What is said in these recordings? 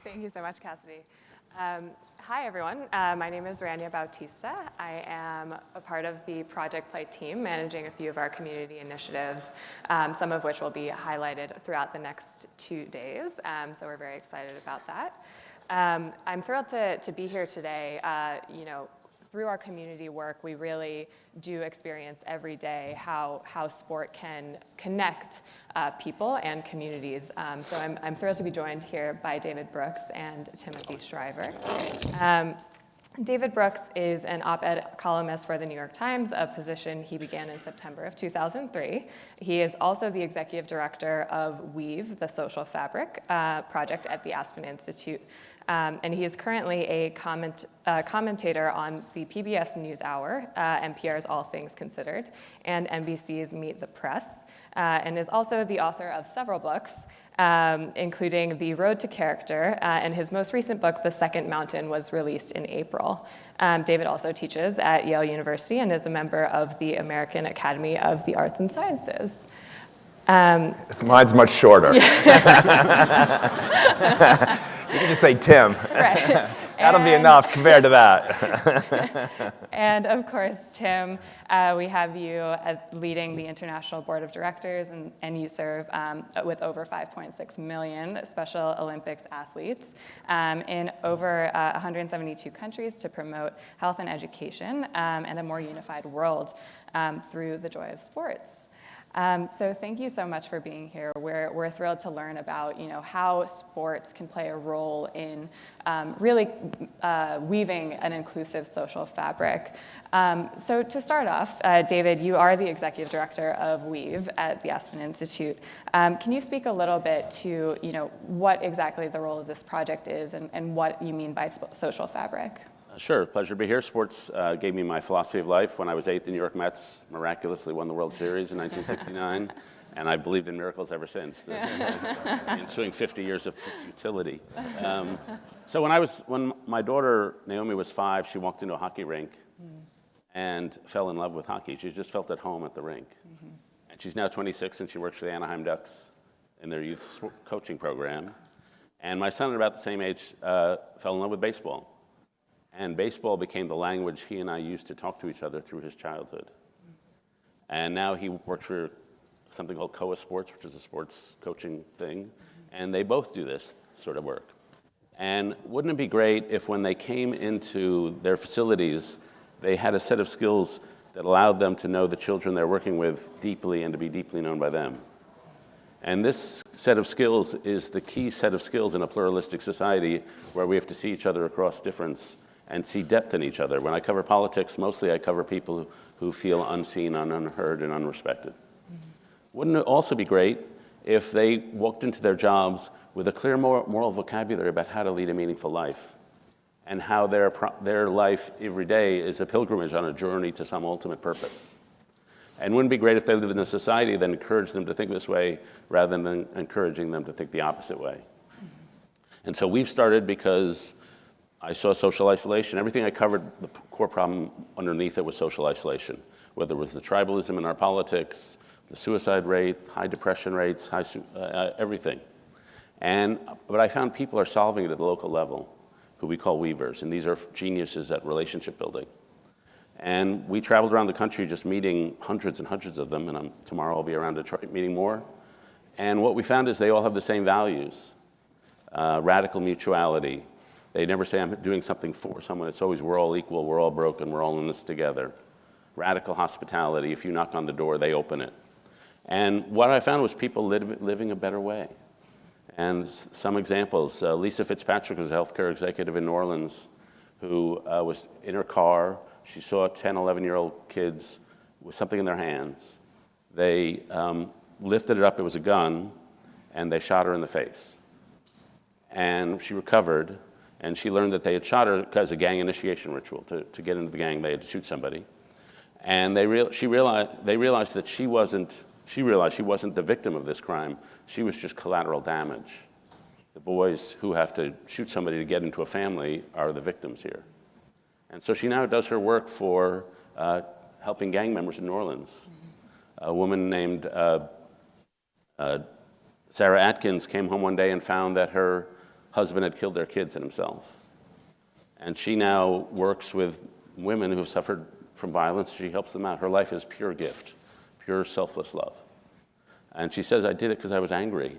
Thank you so much, Cassidy. Hi, everyone. My name is Rania Bautista. I am a part of the Project Play team, managing a few of our community initiatives, some of which will be highlighted throughout the next 2 days. So we're very excited about that. I'm thrilled to be here today. Through our community work, we really do experience every day how sport can connect people and communities. So I'm thrilled to be joined here by David Brooks and Timothy Shriver. David Brooks is an op-ed columnist for the New York Times, a position he began in September of 2003. He is also the executive director of Weave, the Social Fabric project at the Aspen Institute. And he is currently a commentator on the PBS NewsHour, NPR's All Things Considered, and NBC's Meet the Press, and is also the author of several books, including The Road to Character, and his most recent book, The Second Mountain, was released in April. David also teaches at Yale University and is a member of the American Academy of the Arts and Sciences. Mine's much shorter. You can just say Tim. Right. That'll be enough compared to that. And of course, Tim, we have you leading the International Board of Directors, and you serve with over 5.6 million Special Olympics athletes in over 172 countries to promote health and education and a more unified world through the joy of sports. So thank you so much for being here. We're thrilled to learn about how sports can play a role in really weaving an inclusive social fabric. So to start off, David, you are the executive director of Weave at the Aspen Institute. Can you speak a little bit to what exactly the role of this project is and what you mean by social fabric? Sure, pleasure to be here. Sports gave me my philosophy of life. When I was 8, the New York Mets miraculously won the World Series in 1969, and I've believed in miracles ever since. The ensuing 50 years of futility. So when my daughter Naomi was 5, she walked into a hockey rink and fell in love with hockey. She just felt at home at the rink. And she's now 26, and she works for the Anaheim Ducks in their youth coaching program. And my son, at about the same age, fell in love with baseball. And baseball became the language he and I used to talk to each other through his childhood. And now he works for something called Koa Sports, which is a sports coaching thing. And they both do this sort of work. And wouldn't it be great if when they came into their facilities, they had a set of skills that allowed them to know the children they're working with deeply and to be deeply known by them? And this set of skills is the key set of skills in a pluralistic society where we have to see each other across difference and see depth in each other. When I cover politics, mostly I cover people who feel unseen and unheard and unrespected. Wouldn't it also be great if they walked into their jobs with a clear moral vocabulary about how to lead a meaningful life and how their life every day is a pilgrimage on a journey to some ultimate purpose? And wouldn't it be great if they lived in a society that encouraged them to think this way rather than encouraging them to think the opposite way? And so we've started because I saw social isolation. Everything I covered, the core problem underneath it was social isolation, whether it was the tribalism in our politics, the suicide rate, high depression rates, everything. But I found people are solving it at the local level, who we call weavers, and these are geniuses at relationship building. And we traveled around the country just meeting hundreds and hundreds of them, and tomorrow I'll be around Detroit meeting more. And what we found is they all have the same values: radical mutuality. They never say, I'm doing something for someone. It's always, we're all equal, we're all broken, we're all in this together. Radical hospitality. If you knock on the door, they open it. And what I found was people living a better way. And some examples, Lisa Fitzpatrick was a healthcare executive in New Orleans who was in her car. She saw 10, 11-year-old kids with something in their hands. They lifted it up, it was a gun, and they shot her in the face. And she recovered. And she learned that they had shot her because a gang initiation ritual. To get into the gang, they had to shoot somebody. And they realized that she wasn't the victim of this crime. She was just collateral damage. The boys who have to shoot somebody to get into a family are the victims here. And so she now does her work for helping gang members in New Orleans. A woman named Sarah Atkins came home one day and found that her husband had killed their kids and himself. And she now works with women who have suffered from violence. She helps them out. Her life is pure gift, pure selfless love. And she says, I did it because I was angry.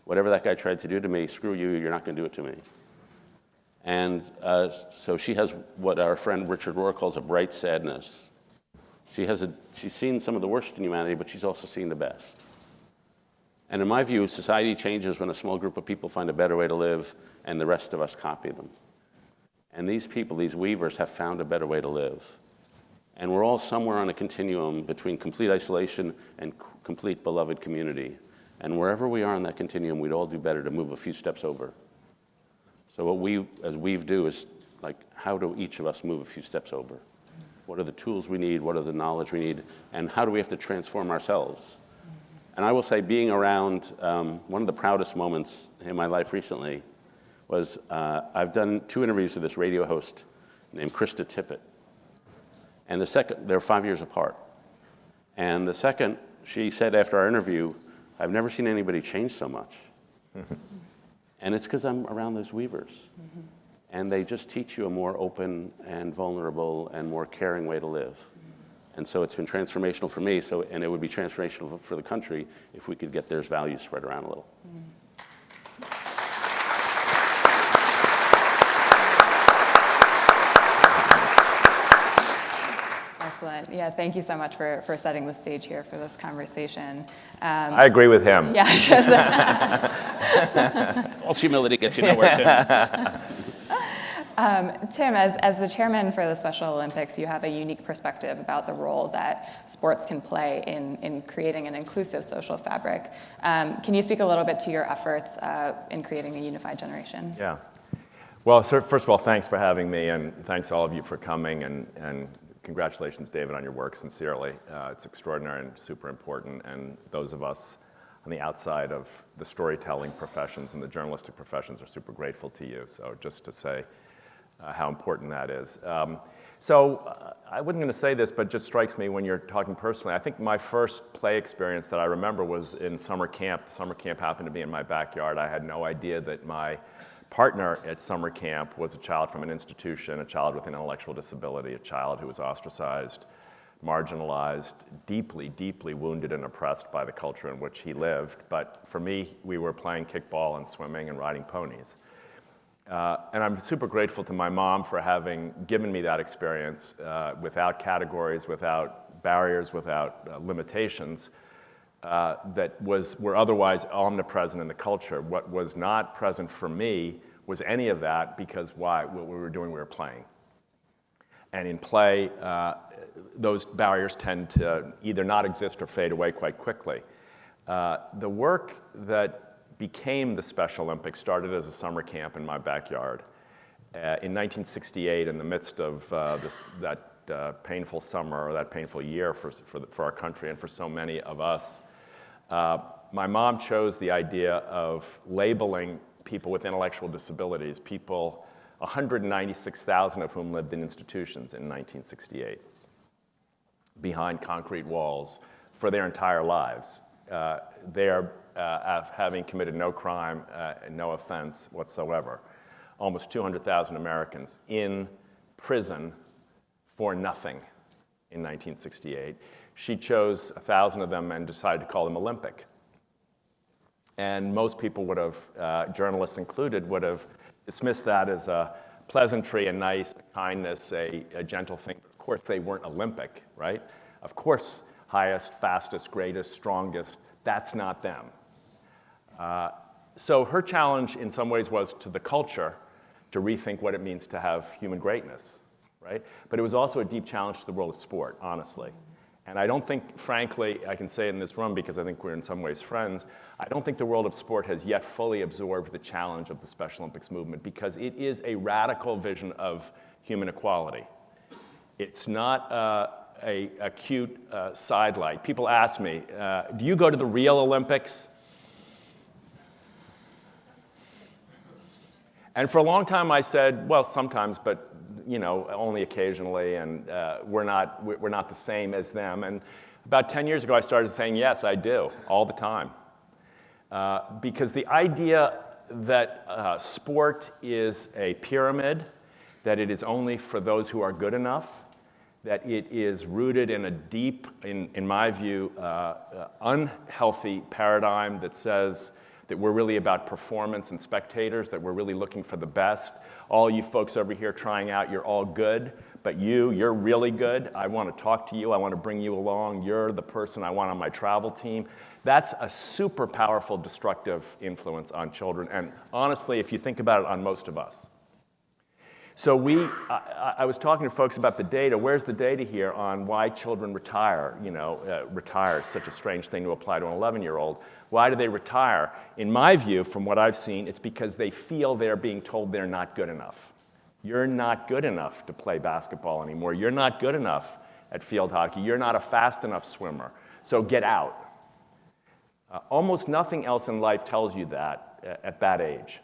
Whatever that guy tried to do to me, screw you, you're not going to do it to me. And so she has what our friend Richard Rohr calls a bright sadness. She's seen some of the worst in humanity, but she's also seen the best. And in my view, society changes when a small group of people find a better way to live and the rest of us copy them. And these people, these weavers, have found a better way to live. And we're all somewhere on a continuum between complete isolation and complete beloved community. And wherever we are on that continuum, we'd all do better to move a few steps over. So what we, as Weave, do is, like, how do each of us move a few steps over? What are the tools we need? What are the knowledge we need? And how do we have to transform ourselves? And I will say, being around, one of the proudest moments in my life recently was I've done 2 interviews with this radio host named Krista Tippett. And the second, they're 5 years apart. And the second, she said after our interview, I've never seen anybody change so much. And it's because I'm around those weavers. And they just teach you a more open and vulnerable and more caring way to live. And so it's been transformational for me, and it would be transformational for the country if we could get their values spread around a little. Excellent. Yeah, thank you so much for setting the stage here for this conversation. I agree with him. Yeah, False humility gets you nowhere, Tim. Tim, as the chairman for the Special Olympics, you have a unique perspective about the role that sports can play in creating an inclusive social fabric. Can you speak a little bit to your efforts in creating a unified generation? Yeah. Well, so first of all, thanks for having me, and thanks all of you for coming, and congratulations, David, on your work, sincerely. It's extraordinary and super important, and those of us on the outside of the storytelling professions and the journalistic professions are super grateful to you. So just to say how important that is. I wasn't going to say this, but it just strikes me when you're talking personally. I think my first play experience that I remember was in summer camp. Summer camp happened to be in my backyard. I had no idea that my partner at summer camp was a child from an institution, a child with an intellectual disability, a child who was ostracized, marginalized, deeply, deeply wounded and oppressed by the culture in which he lived. But for me, we were playing kickball and swimming and riding ponies. And I'm super grateful to my mom for having given me that experience without categories, without barriers, without limitations that were otherwise omnipresent in the culture. What was not present for me was any of that, because why? What we were doing, we were playing. And in play, those barriers tend to either not exist or fade away quite quickly. The work that became the Special Olympics started as a summer camp in my backyard. In 1968, in the midst of that painful summer, or that painful year for our country and for so many of us, my mom chose the idea of labeling people with intellectual disabilities, 196,000 of whom lived in institutions in 1968, behind concrete walls for their entire lives. Having committed no crime, no offense whatsoever. Almost 200,000 Americans in prison for nothing in 1968. She chose 1,000 of them and decided to call them Olympic. And most people would have, journalists included, would have dismissed that as a pleasantry, a nice kindness, a gentle thing. But of course, they weren't Olympic, right? Of course, highest, fastest, greatest, strongest, that's not them. So her challenge in some ways was to the culture to rethink what it means to have human greatness, right? But it was also a deep challenge to the world of sport, honestly. And I don't think, frankly, I can say it in this room because I think we're in some ways friends, I don't think the world of sport has yet fully absorbed the challenge of the Special Olympics movement, because it is a radical vision of human equality. It's not a cute sidelight. People ask me, do you go to the real Olympics? And for a long time I said, well, sometimes, but only occasionally, and we're not the same as them. And about 10 years ago, I started saying, yes, I do, all the time. Because the idea that sport is a pyramid, that it is only for those who are good enough, that it is rooted in a deep, in my view, unhealthy paradigm that says that we're really about performance and spectators, that we're really looking for the best. All you folks over here trying out, you're all good, but you're really good. I want to talk to you. I want to bring you along. You're the person I want on my travel team. That's a super powerful destructive influence on children, and honestly, if you think about it, on most of us. So I was talking to folks about the data. Where's the data here on why children retire? Retire is such a strange thing to apply to an 11-year-old. Why do they retire? In my view, from what I've seen, it's because they feel they're being told they're not good enough. You're not good enough to play basketball anymore. You're not good enough at field hockey. You're not a fast enough swimmer. So get out. Almost nothing else in life tells you that at that age.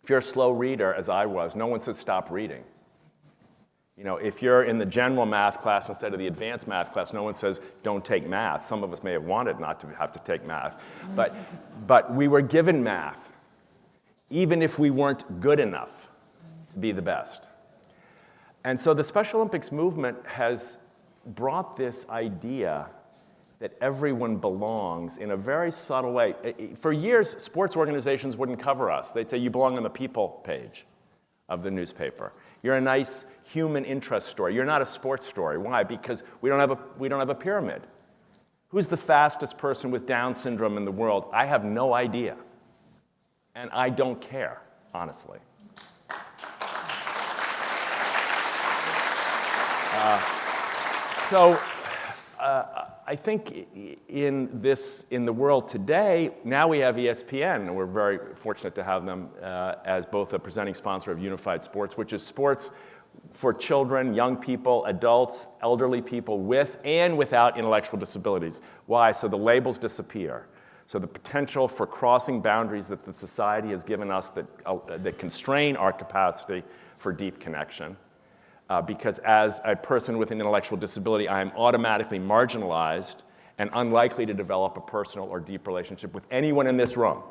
If you're a slow reader, as I was, no one says stop reading. If you're in the general math class instead of the advanced math class, no one says don't take math. Some of us may have wanted not to have to take math. But we were given math, even if we weren't good enough to be the best. And so the Special Olympics movement has brought this idea that everyone belongs in a very subtle way. For years, sports organizations wouldn't cover us. They'd say, you belong on the people page of the newspaper. You're a nice human interest story. You're not a sports story. Why? Because we don't have a pyramid. Who's the fastest person with Down syndrome in the world? I have no idea. And I don't care, honestly. I think in the world today, now we have ESPN, and we're very fortunate to have them as both a presenting sponsor of Unified Sports, which is sports for children, young people, adults, elderly people with and without intellectual disabilities. Why? So the labels disappear. So the potential for crossing boundaries that the society has given us that constrain our capacity for deep connection. Because as a person with an intellectual disability, I am automatically marginalized and unlikely to develop a personal or deep relationship with anyone in this room.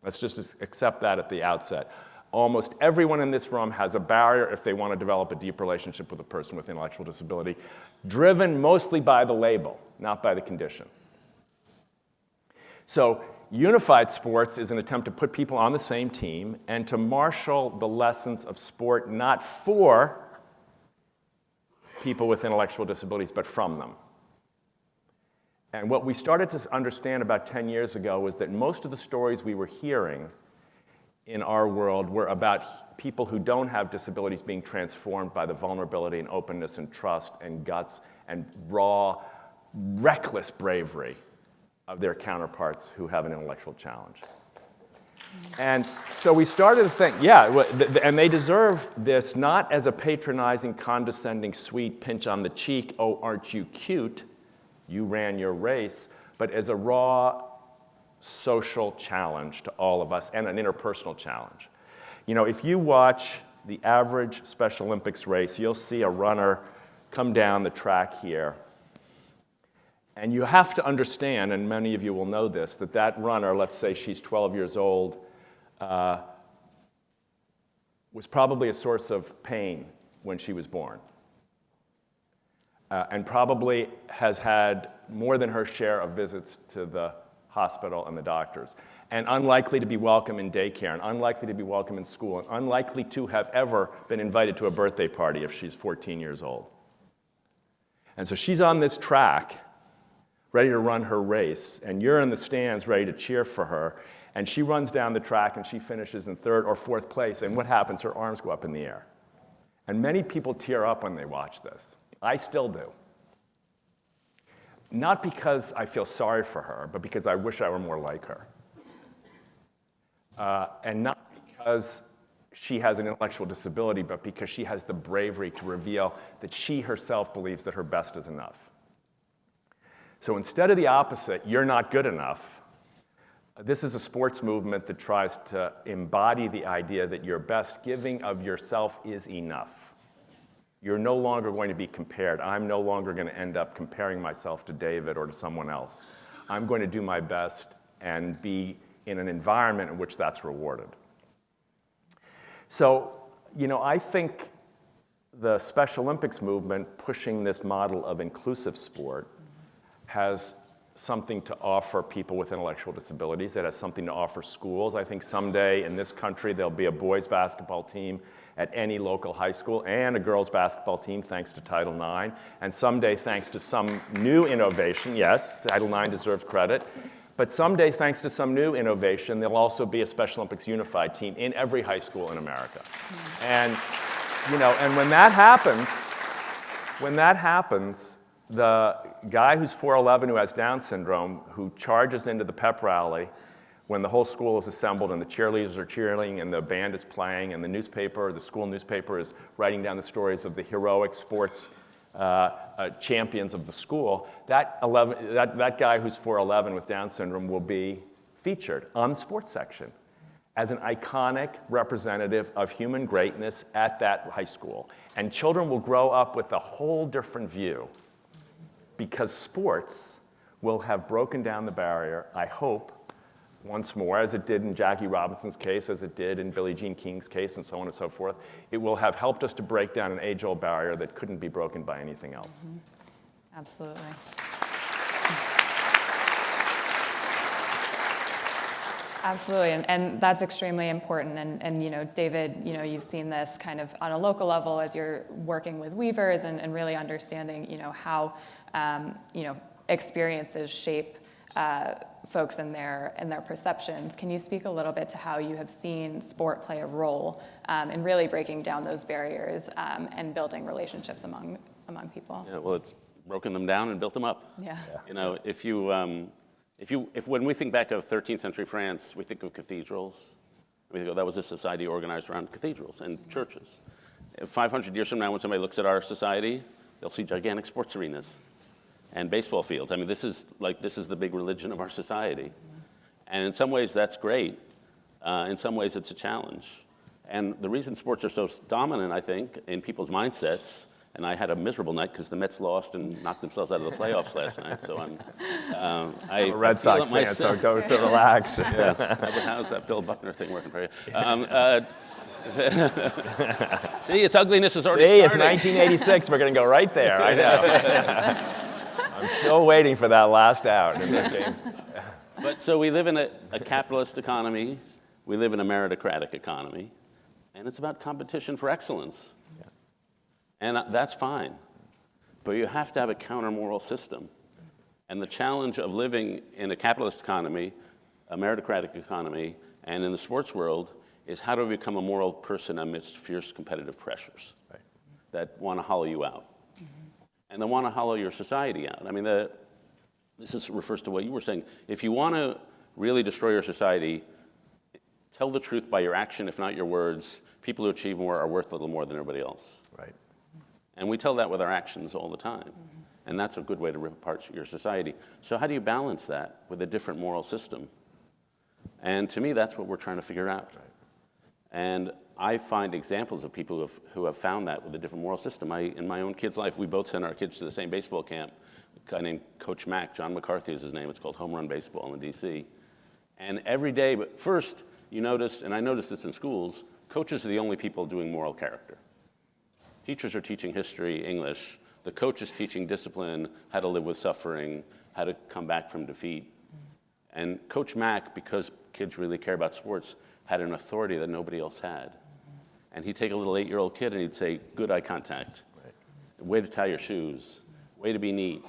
Let's just accept that at the outset. Almost everyone in this room has a barrier if they want to develop a deep relationship with a person with intellectual disability, driven mostly by the label, not by the condition. So Unified Sports is an attempt to put people on the same team and to marshal the lessons of sport not for people with intellectual disabilities, but from them. And what we started to understand about 10 years ago was that most of the stories we were hearing in our world were about people who don't have disabilities being transformed by the vulnerability and openness and trust and guts and raw, reckless bravery of their counterparts who have an intellectual challenge. And so we started to think, and they deserve this not as a patronizing, condescending, sweet pinch on the cheek, oh, aren't you cute, you ran your race, but as a raw social challenge to all of us and an interpersonal challenge. If you watch the average Special Olympics race, you'll see a runner come down the track here. And you have to understand, and many of you will know this, that runner, let's say she's 12 years old, was probably a source of pain when she was born. And probably has had more than her share of visits to the hospital and the doctors. And unlikely to be welcome in daycare, and unlikely to be welcome in school, and unlikely to have ever been invited to a birthday party if she's 14 years old. And so she's on this track, ready to run her race, and you're in the stands ready to cheer for her, and she runs down the track and she finishes in third or fourth place, and what happens? Her arms go up in the air. And many people tear up when they watch this. I still do. Not because I feel sorry for her, but because I wish I were more like her. And not because she has an intellectual disability, but because she has the bravery to reveal that she herself believes that her best is enough. So instead of the opposite, you're not good enough, this is a sports movement that tries to embody the idea that your best giving of yourself is enough. You're no longer going to be compared. I'm no longer going to end up comparing myself to David or to someone else. I'm going to do my best and be in an environment in which that's rewarded. So, I think the Special Olympics movement pushing this model of inclusive sport has something to offer people with intellectual disabilities. It has something to offer schools. I think someday in this country there'll be a boys basketball team at any local high school and a girls basketball team thanks to Title IX. And someday thanks to some new innovation, yes, Title IX deserves credit, but someday thanks to some new innovation, there'll also be a Special Olympics unified team in every high school in America. And and when that happens, the guy who's 4'11", who has Down syndrome, who charges into the pep rally when the whole school is assembled and the cheerleaders are cheering and the band is playing and the school newspaper is writing down the stories of the heroic sports champions of the school, that guy who's 4'11" with Down syndrome will be featured on the sports section as an iconic representative of human greatness at that high school. And children will grow up with a whole different view because sports will have broken down the barrier, I hope, once more, as it did in Jackie Robinson's case, as it did in Billie Jean King's case, and so on and so forth. It will have helped us to break down an age-old barrier that couldn't be broken by anything else. Mm-hmm. Absolutely. Absolutely, and that's extremely important. And David, you've seen this kind of on a local level as you're working with weavers and really understanding, how, experiences shape folks in their perceptions. Can you speak a little bit to how you have seen sport play a role in really breaking down those barriers and building relationships among people? Yeah, well, it's broken them down and built them up. Yeah. If when we think back of 13th century France, we think of cathedrals. We think, that was a society organized around cathedrals and churches. 500 years from now, when somebody looks at our society, they'll see gigantic sports arenas and baseball fields. I mean, this is the big religion of our society. And in some ways, that's great. In some ways, it's a challenge. And the reason sports are so dominant, I think, in people's mindsets, and I had a miserable night because the Mets lost and knocked themselves out of the playoffs last night. So I'm a Red Sox fan, so go to relax. Yeah. How's that Bill Buckner thing working for you? See, its ugliness is already started. It's 1986. We're going to go right there. I know. I'm still waiting for that last out in this game. But so we live in a capitalist economy. We live in a meritocratic economy. And it's about competition for excellence. And that's fine. But you have to have a counter-moral system. And the challenge of living in a capitalist economy, a meritocratic economy, and in the sports world is how do we become a moral person amidst fierce competitive pressures that want to hollow you out. And they want to hollow your society out. I mean, this refers to what you were saying. If you want to really destroy your society, tell the truth by your action, if not your words. People who achieve more are worth a little more than everybody else. Right. And we tell that with our actions all the time. And that's a good way to rip apart your society. So how do you balance that with a different moral system? And to me, that's what we're trying to figure out. Right. And I find examples of people who have found that with a different moral system. In my own kid's life, we both sent our kids to the same baseball camp. A guy named Coach Mack, John McCarthy is his name. It's called Home Run Baseball in D.C. And every day, but first, you noticed, and I noticed this in schools, coaches are the only people doing moral character. Teachers are teaching history, English. The coach is teaching discipline, how to live with suffering, how to come back from defeat. And Coach Mack, because kids really care about sports, had an authority that nobody else had. And he'd take a little 8-year-old kid and he'd say, good eye contact, way to tie your shoes, way to be neat.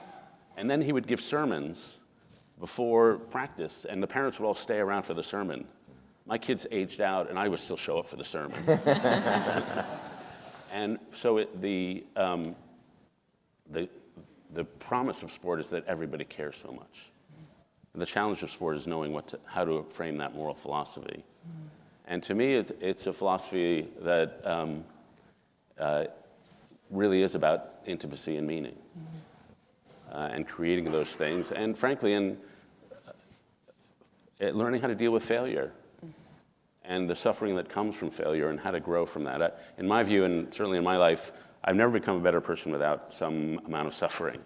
And then he would give sermons before practice, and the parents would all stay around for the sermon. My kids aged out, and I would still show up for the sermon. And so the promise of sport is that everybody cares so much. And the challenge of sport is knowing how to frame that moral philosophy. And to me, it's a philosophy that really is about intimacy and meaning, and creating those things, and frankly, in learning how to deal with failure and the suffering that comes from failure and how to grow from that. In my view, and certainly in my life, I've never become a better person without some amount of suffering.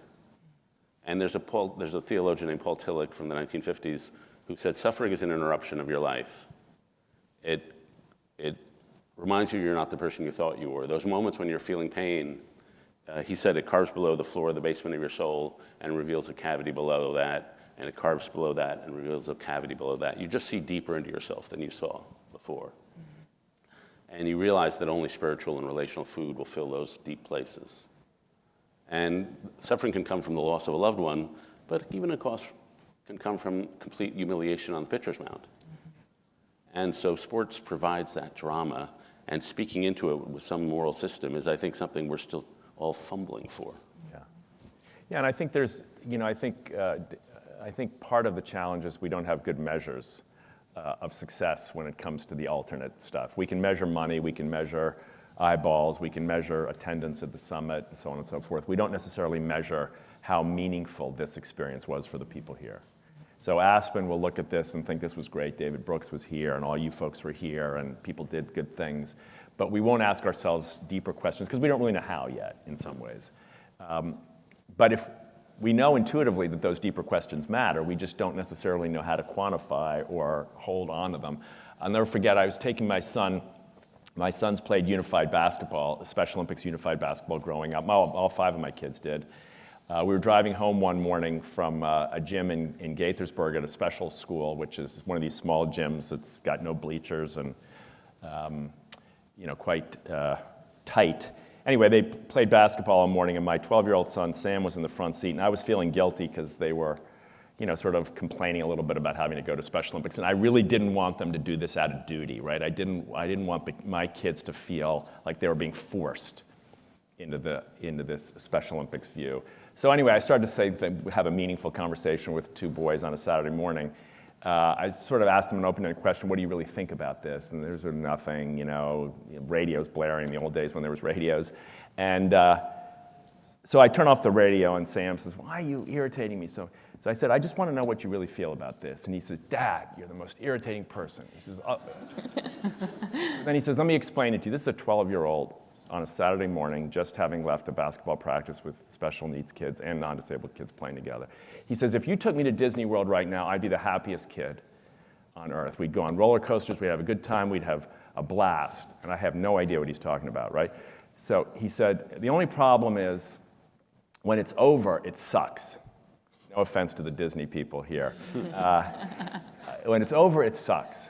And there's a theologian named Paul Tillich from the 1950s who said, suffering is an interruption of your life. It reminds you you're not the person you thought you were. Those moments when you're feeling pain, he said it carves below the floor of the basement of your soul and reveals a cavity below that, and it carves below that and reveals a cavity below that. You just see deeper into yourself than you saw before. And you realize that only spiritual and relational food will fill those deep places. And suffering can come from the loss of a loved one, but even a cost can come from complete humiliation on the pitcher's mound. And so sports provides that drama, and speaking into it with some moral system is, I think, something we're still all fumbling for. Yeah, and I think there's, I think part of the challenge is we don't have good measures of success when it comes to the alternate stuff. We can measure money, we can measure eyeballs, we can measure attendance at the summit, and so on and so forth. We don't necessarily measure how meaningful this experience was for the people here. So Aspen will look at this and think this was great, David Brooks was here, and all you folks were here, and people did good things. But we won't ask ourselves deeper questions, because we don't really know how yet, in some ways. But if we know intuitively that those deeper questions matter, we just don't necessarily know how to quantify or hold on to them. I'll never forget, I was taking my son's played unified basketball, Special Olympics unified basketball growing up. All 5 of my kids did. We were driving home one morning from a gym in Gaithersburg at a special school, which is one of these small gyms that's got no bleachers and quite tight. Anyway, they played basketball all morning, and my 12-year-old son, Sam, was in the front seat, and I was feeling guilty because they were, sort of complaining a little bit about having to go to Special Olympics, and I really didn't want them to do this out of duty, right? I didn't want my kids to feel like they were being forced into this Special Olympics view. So anyway, I started to have a meaningful conversation with 2 boys on a Saturday morning. I sort of asked them an open-ended question, what do you really think about this? And there's nothing, radios blaring in the old days when there was radios. And so I turn off the radio, and Sam says, why are you irritating me? So I said, I just want to know what you really feel about this. And he says, Dad, you're the most irritating person. He says, oh. So then he says, let me explain it to you. This is a 12-year-old on a Saturday morning, just having left a basketball practice with special needs kids and non-disabled kids playing together. He says, if you took me to Disney World right now, I'd be the happiest kid on earth. We'd go on roller coasters, we'd have a good time, we'd have a blast. And I have no idea what he's talking about, right? So he said, the only problem is when it's over, it sucks. No offense to the Disney people here. When it's over, it sucks.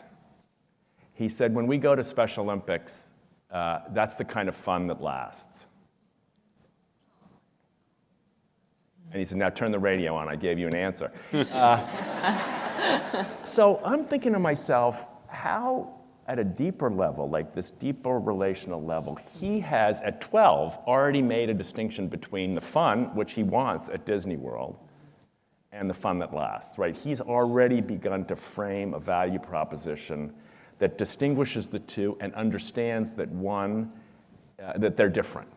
He said, when we go to Special Olympics, that's the kind of fun that lasts. And he said, now turn the radio on. I gave you an answer. So I'm thinking to myself, how at a deeper level, like this deeper relational level, he has at 12 already made a distinction between the fun, which he wants at Disney World, and the fun that lasts, right? He's already begun to frame a value proposition that distinguishes the two and understands that that they're different.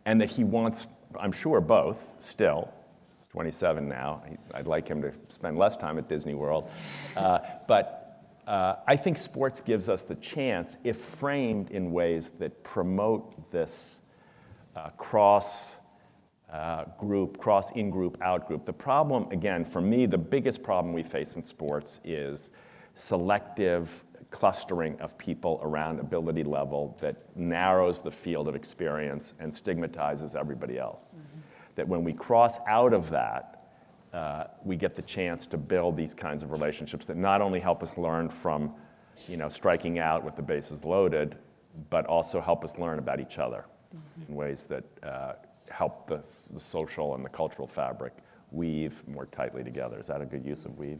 And that he wants, I'm sure, both still. He's 27 now. I'd like him to spend less time at Disney World. But I think sports gives us the chance, if framed in ways that promote this cross-in-group, out-group. The problem, again, for me, the biggest problem we face in sports is selective clustering of people around ability level that narrows the field of experience and stigmatizes everybody else. Mm-hmm. That when we cross out of that, we get the chance to build these kinds of relationships that not only help us learn from, striking out with the bases loaded, but also help us learn about each other in ways that help the social and the cultural fabric weave more tightly together. Is that a good use of weave?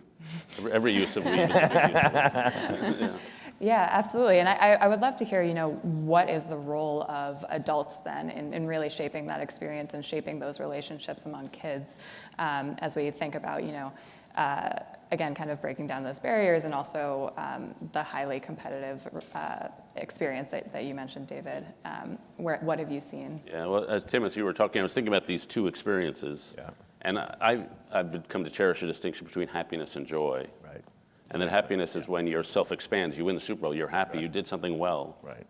Every use of weave is a good use of weave. Yeah, absolutely. And I would love to hear, what is the role of adults then in really shaping that experience and shaping those relationships among kids as we think about, again, kind of breaking down those barriers and also the highly competitive experience that you mentioned, David. What have you seen? Yeah, well, as you were talking, I was thinking about these 2 experiences. Yeah. And I've come to cherish a distinction between happiness and joy. Right. And then happiness is when yourself expands. You win the Super Bowl, you're happy, you did something well. Right.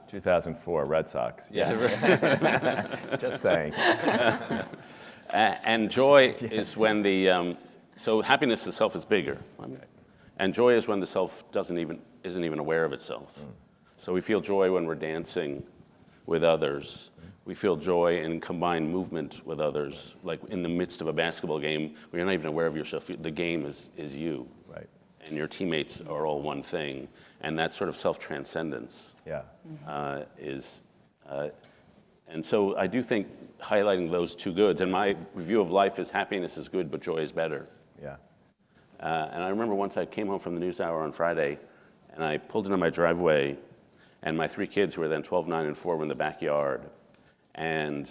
2004, Red Sox. Yeah. Just saying. And joy is when the So happiness itself is bigger. And joy is when the self isn't even aware of itself. So we feel joy when we're dancing with others. We feel joy in combined movement with others. Like in the midst of a basketball game, where you're not even aware of yourself. The game is you. Right. And your teammates are all one thing. And that sort of self-transcendence is... and so I do think highlighting those two goods, and my view of life is happiness is good, but joy is better. Yeah. And I remember once I came home from the news hour on Friday, and I pulled into my driveway, and my 3 kids, who were then 12, 9, and 4, were in the backyard. And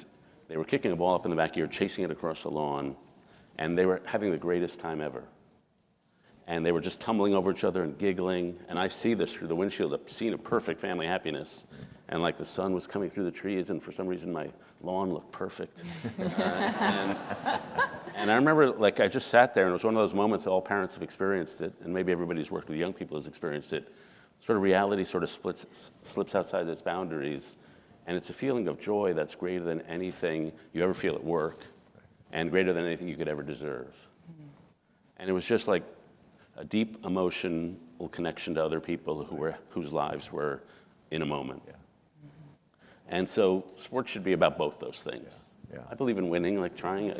they were kicking a ball up in the backyard, chasing it across the lawn, and they were having the greatest time ever. And they were just tumbling over each other and giggling. And I see this through the windshield, a scene of perfect family happiness. And like the sun was coming through the trees, and for some reason my lawn looked perfect. And I remember, like, I just sat there, and it was one of those moments that all parents have experienced it, and maybe everybody who's worked with young people has experienced it. Sort of reality sort of slips outside its boundaries, and it's a feeling of joy that's greater than anything you ever feel at work, and greater than anything you could ever deserve. And it was just like a deep emotional connection to other people whose lives were in a moment. Yeah. And so sports should be about both those things. Yeah. I believe in winning, like trying.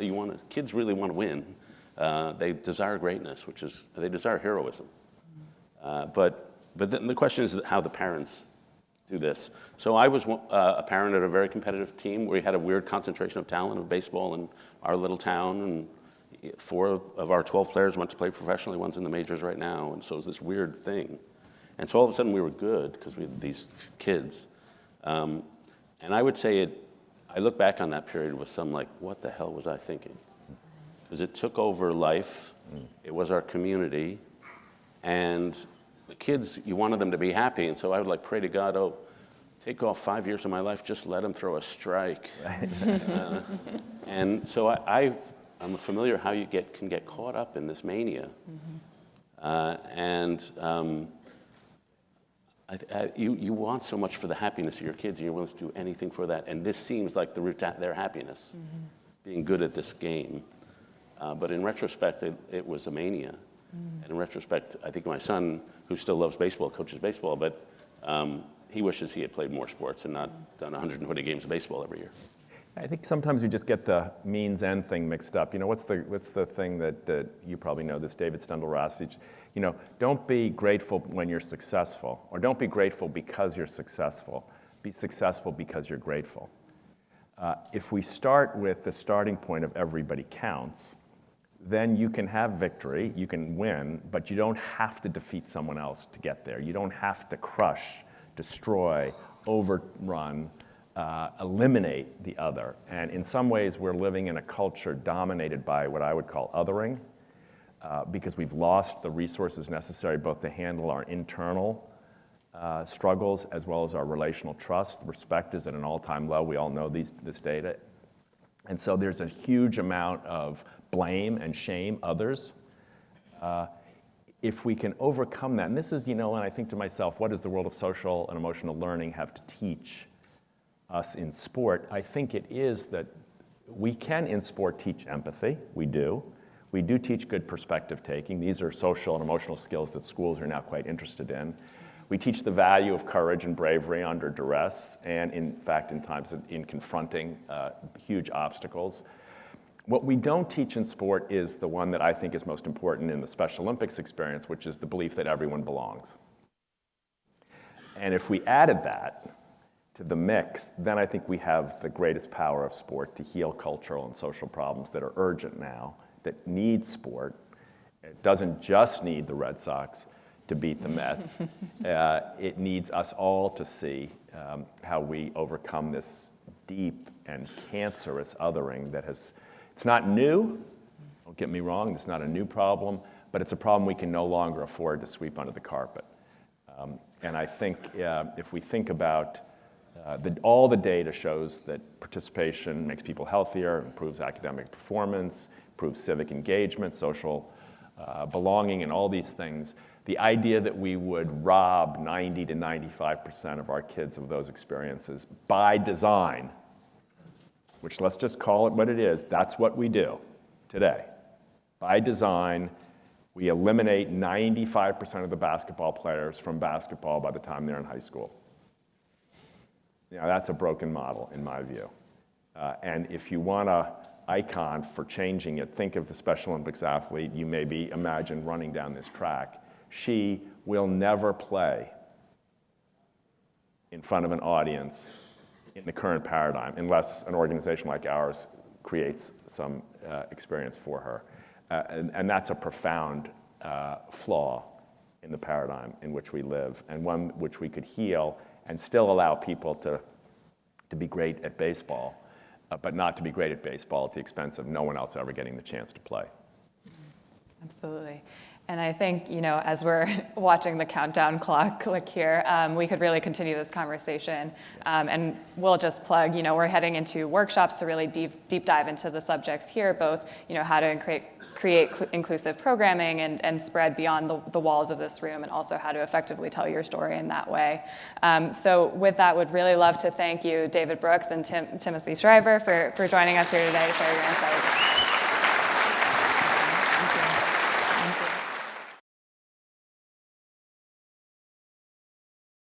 Kids really want to win. They desire greatness, they desire heroism. But then the question is how the parents do this. So I was a parent at a very competitive team where we had a weird concentration of talent of baseball in our little town, and 4 of our 12 players went to play professionally. One's in the majors right now, and so it was this weird thing. And so all of a sudden we were good because we had these kids. And I would say I look back on that period with some like, what the hell was I thinking? Because it took over life. It was our community. And the kids, you wanted them to be happy. And so I would like pray to God, take off 5 years of my life, just let them throw a strike. And so I'm familiar how you can get caught up in this mania. You want so much for the happiness of your kids, and you're willing to do anything for that. And this seems like the route to their happiness, being good at this game. But in retrospect, it was a mania. And in retrospect, I think my son, who still loves baseball, coaches baseball, but he wishes he had played more sports and not done 120 games of baseball every year. I think sometimes you just get the means end thing mixed up. What's the thing that you probably know this, David Stendhal-Rassi, don't be grateful when you're successful, or don't be grateful because you're successful. Be successful because you're grateful. If we start with the starting point of everybody counts, then you can have victory, you can win, but you don't have to defeat someone else to get there. You don't have to crush, destroy, overrun, eliminate the other. And in some ways, we're living in a culture dominated by what I would call othering, because we've lost the resources necessary both to handle our internal struggles as well as our relational trust. Respect is at an all-time low. We all know this data. And so there's a huge amount of blame and shame others. If we can overcome that, and this is, and I think to myself, what does the world of social and emotional learning have to teach us in sport? I think it is that we can in sport teach empathy. We do. We do teach good perspective taking. These are social and emotional skills that schools are now quite interested in. We teach the value of courage and bravery under duress, and in fact, in times in confronting huge obstacles. What we don't teach in sport is the one that I think is most important in the Special Olympics experience, which is the belief that everyone belongs. And if we added that to the mix, then I think we have the greatest power of sport to heal cultural and social problems that are urgent now, that need sport. It doesn't just need the Red Sox to beat the Mets. It needs us all to see how we overcome this deep and cancerous othering that it's not new, don't get me wrong, it's not a new problem, but it's a problem we can no longer afford to sweep under the carpet. And I think if we think about all the data shows that participation makes people healthier, improves academic performance, improves civic engagement, social belonging, and all these things. The idea that we would rob 90 to 95% of our kids of those experiences by design, which let's just call it what it is, that's what we do today. By design, we eliminate 95% of the basketball players from basketball by the time they're in high school. That's a broken model, in my view. And if you want an icon for changing it, think of the Special Olympics athlete you maybe imagine running down this track. She will never play in front of an audience in the current paradigm, unless an organization like ours creates some experience for her. And that's a profound flaw in the paradigm in which we live, and one which we could heal and still allow people to be great at baseball, but not to be great at baseball at the expense of no one else ever getting the chance to play. Absolutely. And I think, as we're watching the countdown clock click here, we could really continue this conversation. And we'll just plug, we're heading into workshops to really deep dive into the subjects here, both, how to create inclusive programming and spread beyond the walls of this room, and also how to effectively tell your story in that way. So with that, would really love to thank you, David Brooks and Timothy Shriver, for joining us here today to share your insights. Thank you.